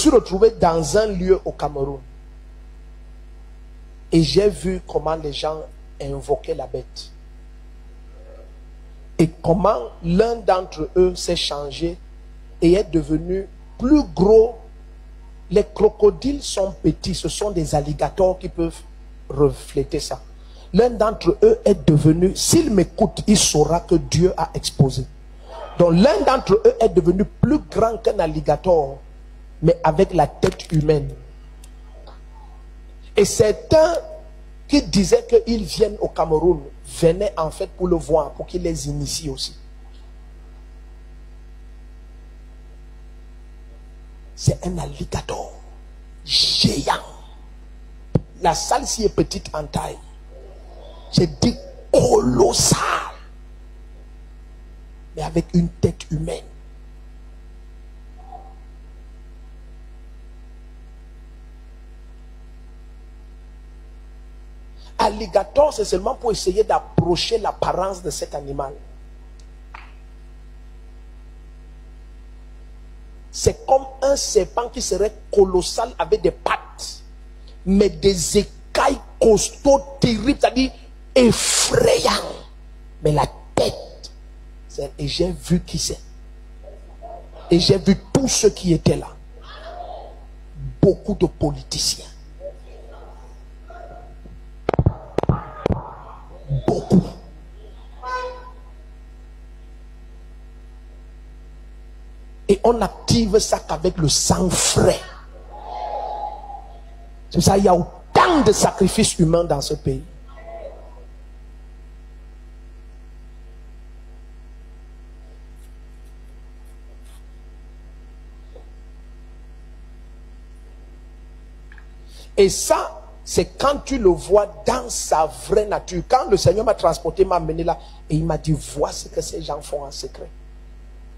suis retrouvé dans un lieu au Cameroun. Et j'ai vu comment les gens invoquaient la bête. Et comment l'un d'entre eux s'est changé et est devenu plus gros. Les crocodiles sont petits, ce sont des alligators qui peuvent refléter ça. L'un d'entre eux est devenu, s'il m'écoute, il saura que Dieu a exposé. Donc l'un d'entre eux est devenu plus grand qu'un alligator, mais avec la tête humaine. Et certains qui disaient qu'ils viennent au Cameroun venaient en fait pour le voir, pour qu'il les initie aussi. C'est un alligator géant. La salle ci est petite en taille. J'ai dit colossal. Mais avec une tête humaine. Alligator, c'est seulement pour essayer d'approcher l'apparence de cet animal. C'est comme un serpent qui serait colossal avec des pattes, mais des écailles costauds, terribles, c'est-à-dire effrayants. Mais la tête, et j'ai vu qui c'est. Et j'ai vu tous ceux qui étaient là. Beaucoup de politiciens. Beaucoup. Et on active ça qu'avec le sang frais. C'est ça, il y a autant de sacrifices humains dans ce pays. Et ça, c'est quand tu le vois dans sa vraie nature. Quand le Seigneur m'a transporté, m'a amené là, et il m'a dit, vois ce que ces gens font en secret.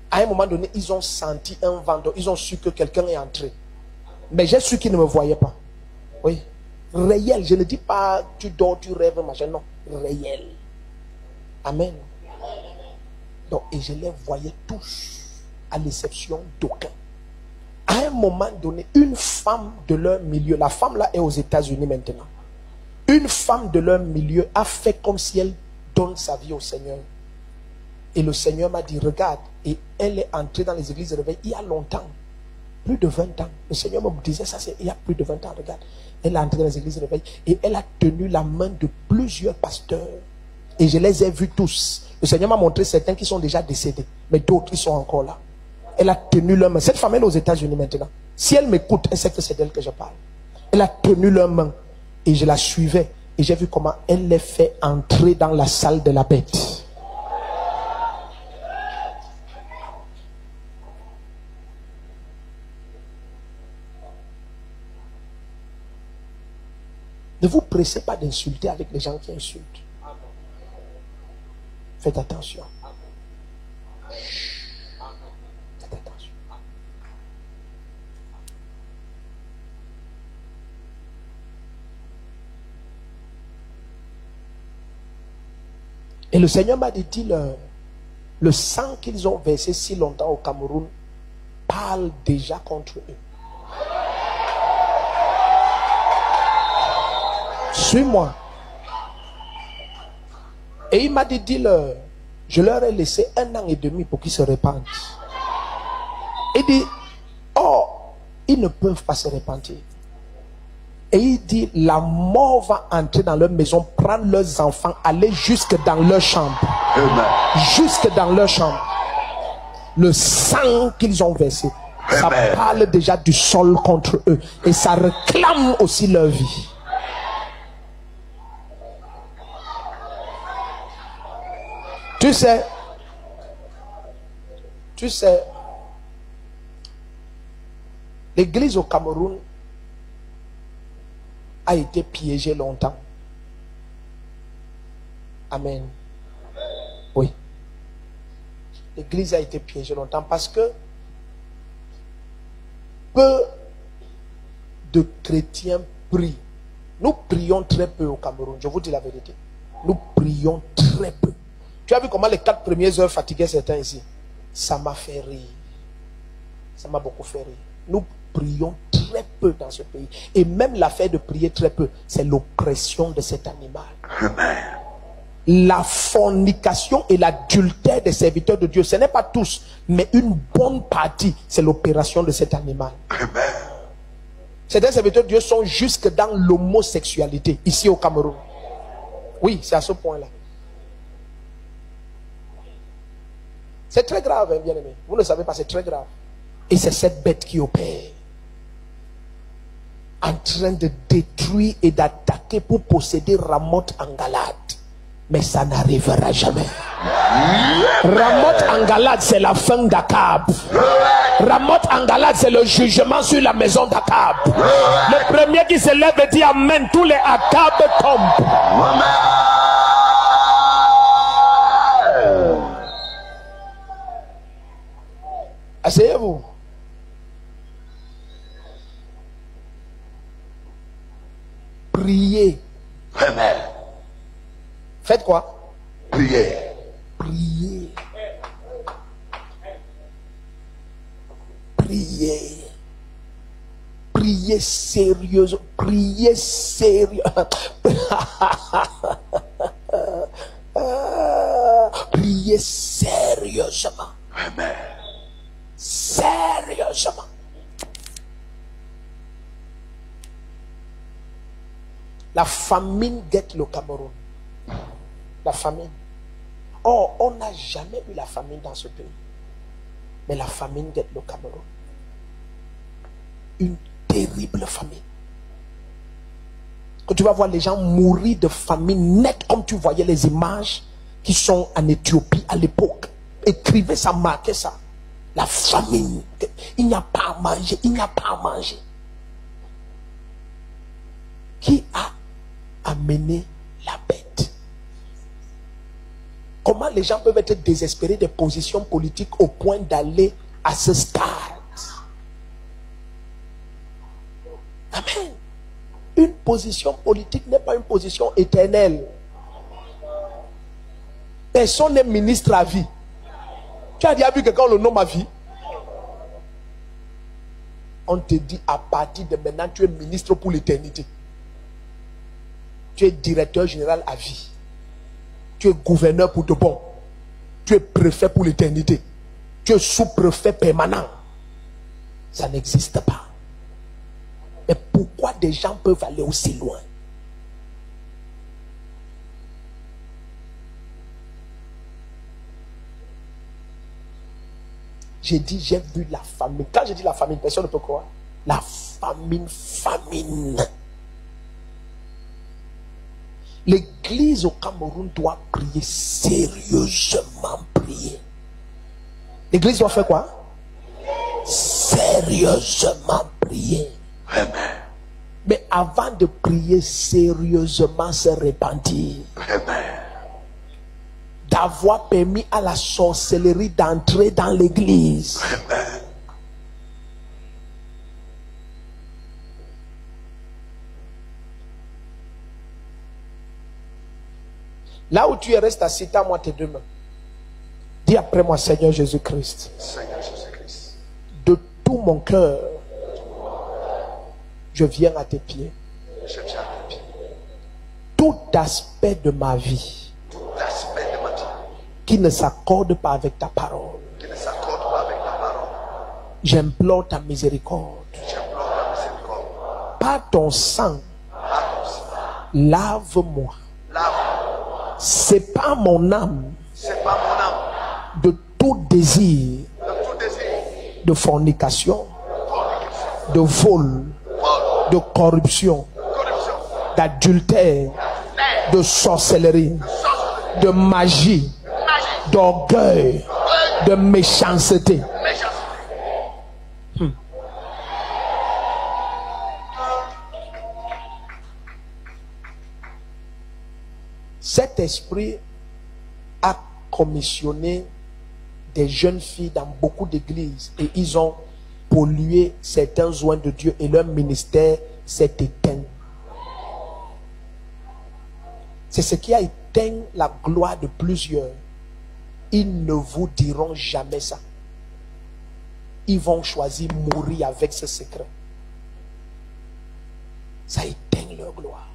À un moment donné, ils ont senti un vent, ils ont su que quelqu'un est entré. Mais j'ai su qu'ils ne me voyaient pas. Oui. Réel, je ne dis pas tu dors, tu rêves, machin, non. Réel. Amen. Donc, et je les voyais tous, à l'exception d'aucun. À un moment donné, une femme de leur milieu, la femme là est aux États-Unis maintenant. Une femme de leur milieu a fait comme si elle donne sa vie au Seigneur. Et le Seigneur m'a dit, regarde, et elle est entrée dans les églises de réveil il y a longtemps, plus de 20 ans. Le Seigneur me disait ça, c'est il y a plus de 20 ans, regarde. Elle est entrée dans les églises de réveil et elle a tenu la main de plusieurs pasteurs. Et je les ai vus tous. Le Seigneur m'a montré certains qui sont déjà décédés, mais d'autres qui sont encore là. Elle a tenu leur main. Cette femme elle est aux États-Unis maintenant. Si elle m'écoute, elle sait que c'est d'elle que je parle. Elle a tenu leur main et je la suivais. Et j'ai vu comment elle les fait entrer dans la salle de la bête. Ne vous pressez pas d'insulter avec les gens qui insultent. Faites attention. Faites attention. Et le Seigneur m'a dit, le sang qu'ils ont versé si longtemps au Cameroun parle déjà contre eux. Suis-moi. Et il m'a dit, dis-leur, je leur ai laissé 1 an et demi pour qu'ils se répandent. Il dit, oh, ils ne peuvent pas se repentir. Et il dit, la mort va entrer dans leur maison, prendre leurs enfants, aller jusque dans leur chambre. Jusque dans leur chambre. Le sang qu'ils ont versé, ça parle déjà du sol contre eux. Et ça réclame aussi leur vie. Tu sais, l'église au Cameroun a été piégée longtemps. Amen. Oui. L'église a été piégée longtemps parce que peu de chrétiens prient. Nous prions très peu au Cameroun, je vous dis la vérité. Nous prions très peu. Tu as vu comment les 4 premières heures fatiguaient certains ici? Ça m'a fait rire. Ça m'a beaucoup fait rire. prions très peu dans ce pays. Et même l'affaire de prier très peu, c'est l'oppression de cet animal. Amen. La fornication et l'adultère des serviteurs de Dieu, ce n'est pas tous, mais une bonne partie, c'est l'opération de cet animal. Amen. Certains serviteurs de Dieu sont jusque dans l'homosexualité, ici au Cameroun. Oui, c'est à ce point-là. C'est très grave, hein, bien-aimé. Vous ne savez pas, c'est très grave. Et c'est cette bête qui opère, en train de détruire et d'attaquer pour posséder Ramoth en Galade. Mais ça n'arrivera jamais. Ramoth en Galade, c'est la fin d'Akab. Ramoth en Galade, c'est le jugement sur la maison d'Akab. Le premier qui se lève et dit Amen, tous les Akab tombent. Asseyez-vous. Priez. Amen. Faites quoi? Priez. Priez. Priez. Priez sérieusement. Priez sérieux. Priez sérieusement. Amen. Sérieusement. La famine guette le Cameroun. La famine. Or, on n'a jamais eu la famine dans ce pays. Mais la famine guette le Cameroun. Une terrible famine. Quand tu vas voir les gens mourir de famine net, comme tu voyais les images qui sont en Éthiopie à l'époque. Écrivez ça, marquez ça. La famine. Il n'y a pas à manger. Il n'y a pas à manger. Qui a amené la bête? Comment les gens peuvent être désespérés des positions politiques au point d'aller à ce stade? Amen. Une position politique n'est pas une position éternelle. Personne n'est ministre à vie. Tu as déjà vu quelqu'un le nomme à vie? On te dit à partir de maintenant tu es ministre pour l'éternité. Tu es directeur général à vie. Tu es gouverneur pour de bon. Tu es préfet pour l'éternité. Tu es sous-préfet permanent. Ça n'existe pas. Mais pourquoi des gens peuvent aller aussi loin? J'ai dit, j'ai vu la famine. Quand je dis la famine, personne ne peut croire. La famine. L'église au Cameroun doit prier sérieusement, prier. L'église doit faire quoi? Sérieusement prier. Amen. Mais avant de prier sérieusement, se repentir. Amen. D'avoir permis à la sorcellerie d'entrer dans l'église. Amen. Là où tu es, reste assis, tends-moi tes deux mains. Dis après moi, Seigneur Jésus-Christ. Seigneur Jésus-Christ. De tout mon cœur, je viens à tes pieds. Je viens à tes pieds. Tout aspect de ma vie Tout aspect de ma vie qui ne s'accorde pas avec ta parole, qui ne s'accorde pas avec ta parole, j'implore ta miséricorde. j'implore ta miséricorde. Par ton sang, lave-moi. Lave-moi. Sépare mon âme C'est pas mon âme de tout désir de tout désir, de fornication, fornication, de vol, vol, de corruption, corruption, d'adultère, de sorcellerie, sorcellerie, de magie, magie, d'orgueil, de méchanceté. méchanceté. Cet esprit a commissionné des jeunes filles dans beaucoup d'églises et ils ont pollué certains oints de Dieu et leur ministère s'est éteint. C'est ce qui a éteint la gloire de plusieurs. Ils ne vous diront jamais ça. ils vont choisir mourir avec ce secret. Ça éteint leur gloire.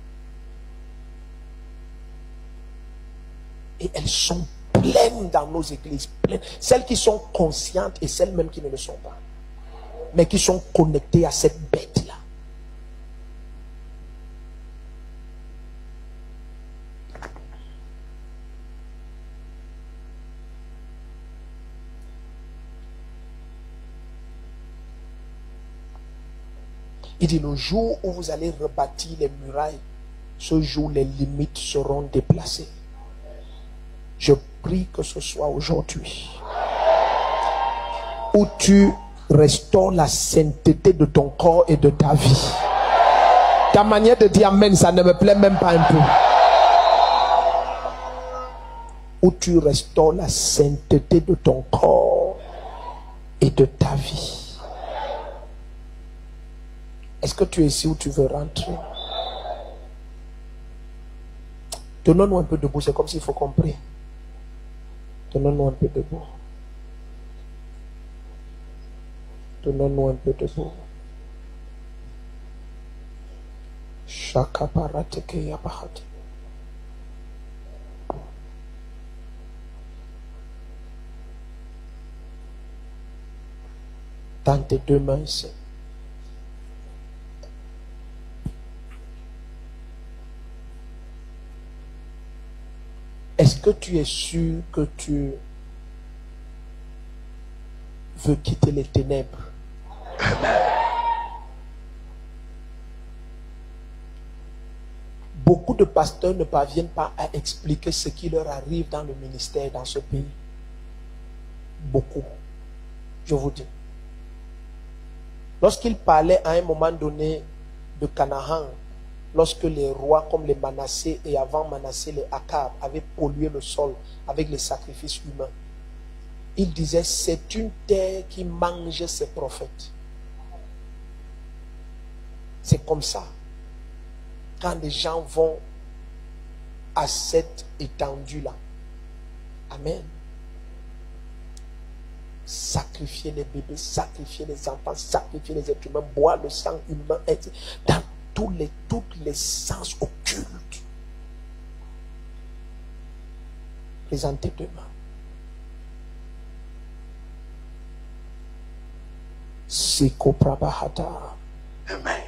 Et elles sont pleines dans nos églises, pleines. Celles qui sont conscientes et celles même qui ne le sont pas, mais qui sont connectées à cette bête-là. Il dit le jour où vous allez rebâtir les murailles, ce jour les limites seront déplacées. Je prie que ce soit aujourd'hui où tu restaures la sainteté de ton corps et de ta vie. Ta manière de dire amen, ça ne me plaît même pas un peu. Où tu restaures la sainteté de ton corps et de ta vie. Est-ce que tu es ici où tu veux rentrer? Tenons-nous un peu debout, c'est comme s'il faut qu'on prie. Tenons-nous un peu debout. Tenons-nous un peu debout. Shaka parateke yabahati. Dans tes deux mains ici. Est-ce que tu es sûr que tu veux quitter les ténèbres? Beaucoup de pasteurs ne parviennent pas à expliquer ce qui leur arrive dans le ministère dans ce pays. Beaucoup. Je vous dis. Lorsqu'ils parlaient à un moment donné de Canaan, lorsque les rois comme les Manassé et avant Manassé les Akab avaient pollué le sol avec les sacrifices humains, ils disaient c'est une terre qui mange ses prophètes. C'est comme ça. Quand les gens vont à cette étendue-là. Amen. Sacrifier les bébés, sacrifier les enfants, sacrifier les êtres humains, boire le sang humain, dans toutes les sens occultes. Présentez demain. Siko Prabhata. Amen.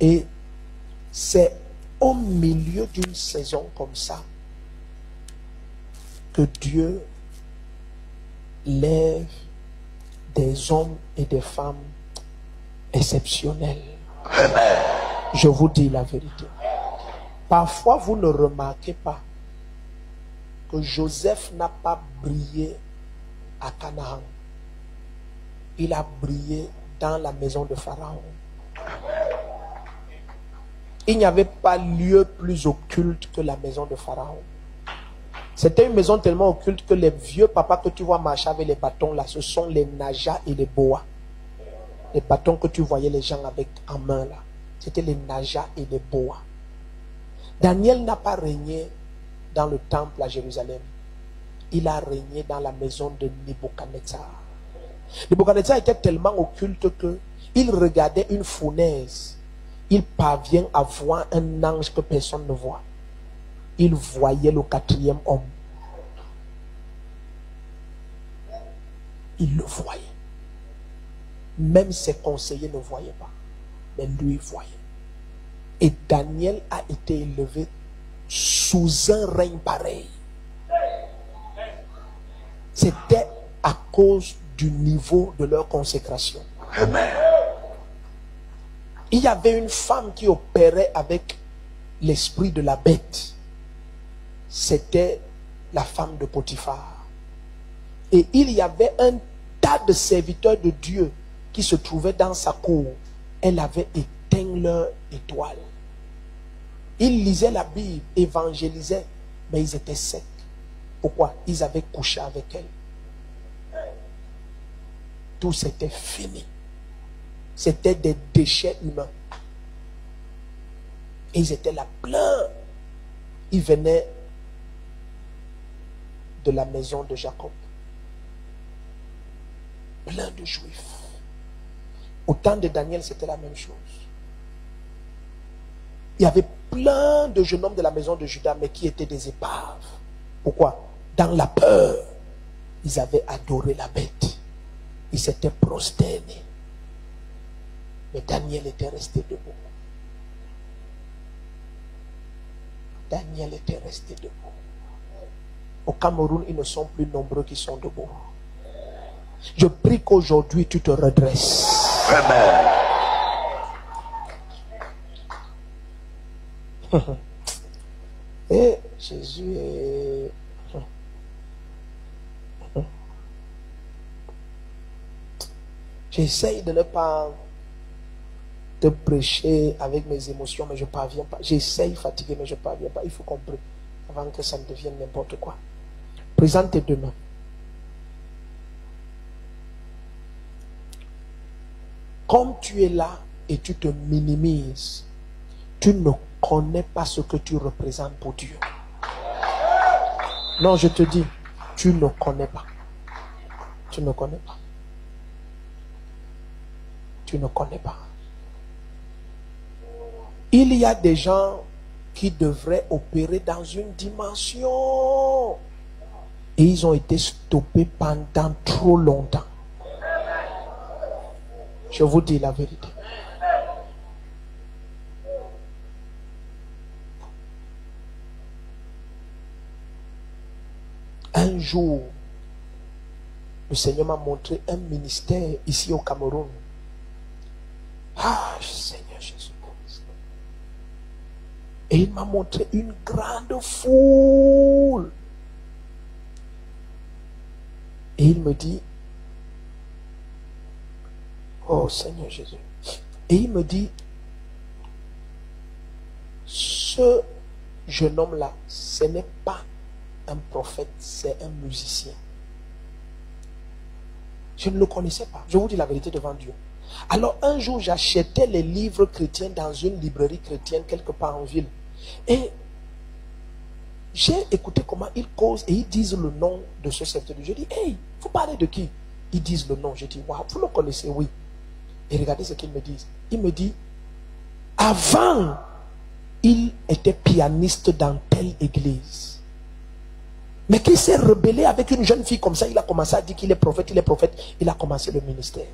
Et c'est au milieu d'une saison comme ça que Dieu lève des hommes et des femmes exceptionnels. Amen. Je vous dis la vérité. Parfois, vous ne remarquez pas que Joseph n'a pas brillé à Canaan. Il a brillé dans la maison de Pharaon. Il n'y avait pas lieu plus occulte que la maison de Pharaon. C'était une maison tellement occulte que les vieux papas que tu vois marcher avec les bâtons là, ce sont les najas et les boas. Les bâtons que tu voyais les gens avec en main là, c'était les najas et les boas. Daniel n'a pas régné dans le temple à Jérusalem. Il a régné dans la maison de Nebuchadnezzar. Nebuchadnezzar était tellement occulte que il regardait une fournaise. Il parvient à voir un ange que personne ne voit. Il voyait le quatrième homme. Il le voyait. Même ses conseillers ne voyaient pas. Mais lui voyait. Et Daniel a été élevé sous un règne pareil. C'était à cause du niveau de leur consécration. Amen. Il y avait une femme qui opérait avec l'esprit de la bête. C'était la femme de Potiphar. Et il y avait un tas de serviteurs de Dieu qui se trouvaient dans sa cour. Elle avait éteint leur étoile. Ils lisaient la Bible, évangélisaient, mais ils étaient secs. Pourquoi? Ils avaient couché avec elle. Tout s'était fini. C'était des déchets humains. Et ils étaient là pleins. Ils venaient de la maison de Jacob. Plein de Juifs. Au temps de Daniel, c'était la même chose. Il y avait plein de jeunes hommes de la maison de Juda, mais qui étaient des épaves. Pourquoi? Dans la peur, ils avaient adoré la bête. Ils s'étaient prosternés. Mais Daniel était resté debout. Daniel était resté debout. Au Cameroun, ils ne sont plus nombreux qui sont debout. Je prie qu'aujourd'hui tu te redresses. Amen. Et Jésus est... J'essaye de ne pas te prêcher avec mes émotions, mais je ne parviens pas. J'essaye fatigué, mais je ne parviens pas. Il faut qu'on prie avant que ça ne devienne n'importe quoi. Présente tes deux mains. Comme tu es là et tu te minimises, tu ne connais pas ce que tu représentes pour Dieu. Non, je te dis, tu ne connais pas. Tu ne connais pas. Tu ne connais pas. Il y a des gens qui devraient opérer dans une dimension et ils ont été stoppés pendant trop longtemps. Je vous dis la vérité. Un jour, le Seigneur m'a montré un ministère ici au Cameroun. Ah, Seigneur Jésus-Christ. Et il m'a montré une grande foule. Et il me dit, oh Seigneur Jésus. Et il me dit, ce jeune homme-là, ce n'est pas un prophète, c'est un musicien. Je ne le connaissais pas. Je vous dis la vérité devant Dieu. Alors un jour, j'achetais les livres chrétiens dans une librairie chrétienne quelque part en ville. Et j'ai écouté comment ils causent et ils disent le nom de ce serviteur. Je dis, hey, vous parlez de qui? Ils disent le nom. Je dis, waouh, vous le connaissez? Oui. Et regardez ce qu'ils me disent. Il me dit, avant, il était pianiste dans telle église. Mais qu'il s'est rebellé avec une jeune fille comme ça, il a commencé à dire qu'il est prophète, il a commencé le ministère.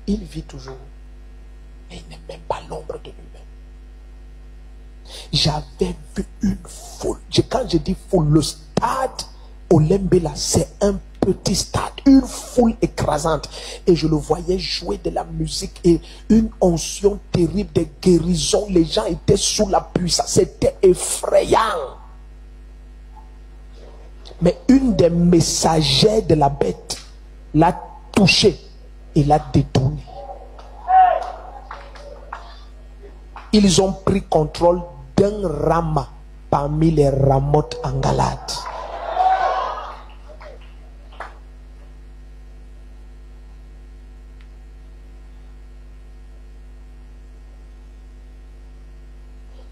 Il vit toujours, mais il n'est même pas l'ombre de lui-même. J'avais vu une foule. Quand je dis foule, le stade Olembela, c'est un petit stade, une foule écrasante. Et je le voyais jouer de la musique et une onction terrible, des guérisons. Les gens étaient sous la puissance, c'était effrayant. Mais une des messagères de la bête l'a touché et l'a détourné. Ils ont pris contrôle d'un rama parmi les ramotes en Galade.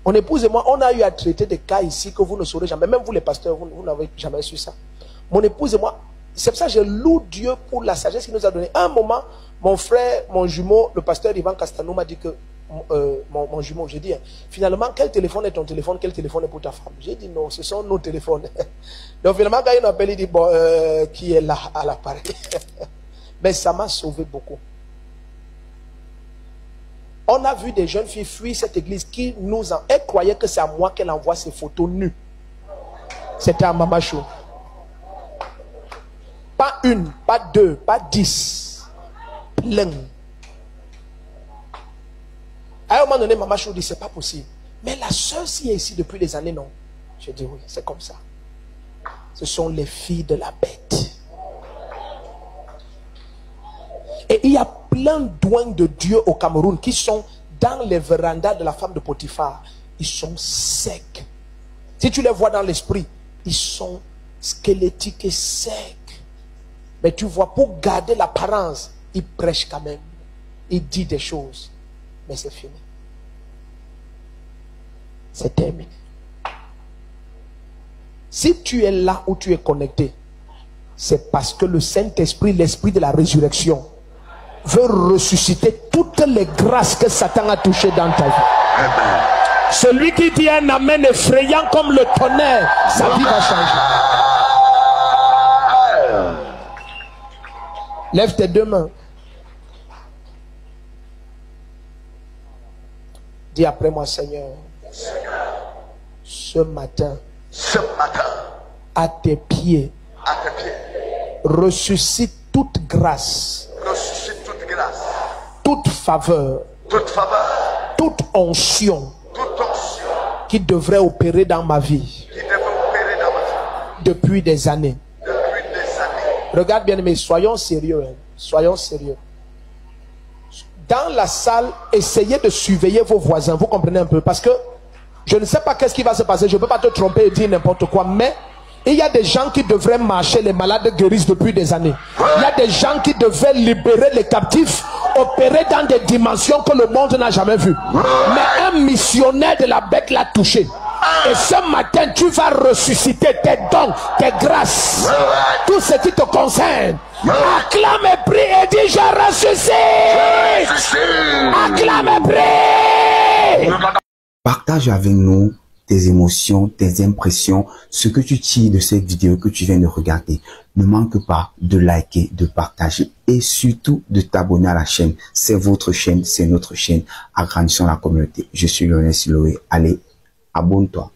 Mon épouse et moi, on a eu à traiter des cas ici que vous ne saurez jamais. Même vous les pasteurs, vous n'avez jamais su ça. Mon épouse et moi, c'est pour ça que je loue Dieu pour la sagesse qu'il nous a donnée. À un moment, mon frère, mon jumeau, le pasteur Ivan Castanou m'a dit que, mon jumeau, j'ai dit, finalement, quel téléphone est ton téléphone, quel téléphone est pour ta femme? J'ai dit non, ce sont nos téléphones. Donc finalement, quand il m'appelle, il dit, bon, qui est là à l'appareil? Mais ça m'a sauvé beaucoup. On a vu des jeunes filles fuir cette église qui nous en... Elles croyaient que c'est à moi qu'elle envoie ses photos nues. C'était à Mamachou. Pas une, pas deux, pas 10. Plein. À un moment donné, Mamachou dit, c'est pas possible. Mais la soeur s'y est ici depuis des années, non? Je dis oui, c'est comme ça. Ce sont les filles de la bête. Et il y a plein d'oins de Dieu au Cameroun qui sont dans les vérandas de la femme de Potiphar. Ils sont secs. Si tu les vois dans l'esprit, ils sont squelettiques et secs. Mais tu vois, pour garder l'apparence, il prêche quand même. Il dit des choses. Mais c'est fini. C'est terminé. Si tu es là où tu es connecté, c'est parce que le Saint-Esprit, l'Esprit de la résurrection, veut ressusciter toutes les grâces que Satan a touchées dans ta vie. Amen. Celui qui dit un amen effrayant comme le tonnerre, sa vie va changer. Lève tes deux mains. Dis après moi, Seigneur, ce matin, à tes pieds, ressuscite toute grâce, toute faveur, toute onction qui devrait opérer dans ma vie depuis des années. Regarde bien, mais soyons sérieux, hein. Soyons sérieux. Dans la salle, essayez de surveiller vos voisins. Vous comprenez un peu? Parce que je ne sais pas qu'est-ce qui va se passer. Je ne peux pas te tromper et dire n'importe quoi. Mais il y a des gens qui devraient marcher. Les malades guérissent depuis des années. Il y a des gens qui devaient libérer les captifs, opérer dans des dimensions que le monde n'a jamais vues. Mais un missionnaire de la bête l'a touché. Et ce matin, tu vas ressusciter tes dons, tes grâces, tout ce qui te concerne. Acclame et prie et dis: je ressuscite. Acclame et prie. Partage avec nous tes émotions, tes impressions, ce que tu tires de cette vidéo que tu viens de regarder. Ne manque pas de liker, de partager et surtout de t'abonner à la chaîne. C'est votre chaîne, c'est notre chaîne. Agrandissons la communauté. Je suis Lionel Siloé. Allez, abonne-toi.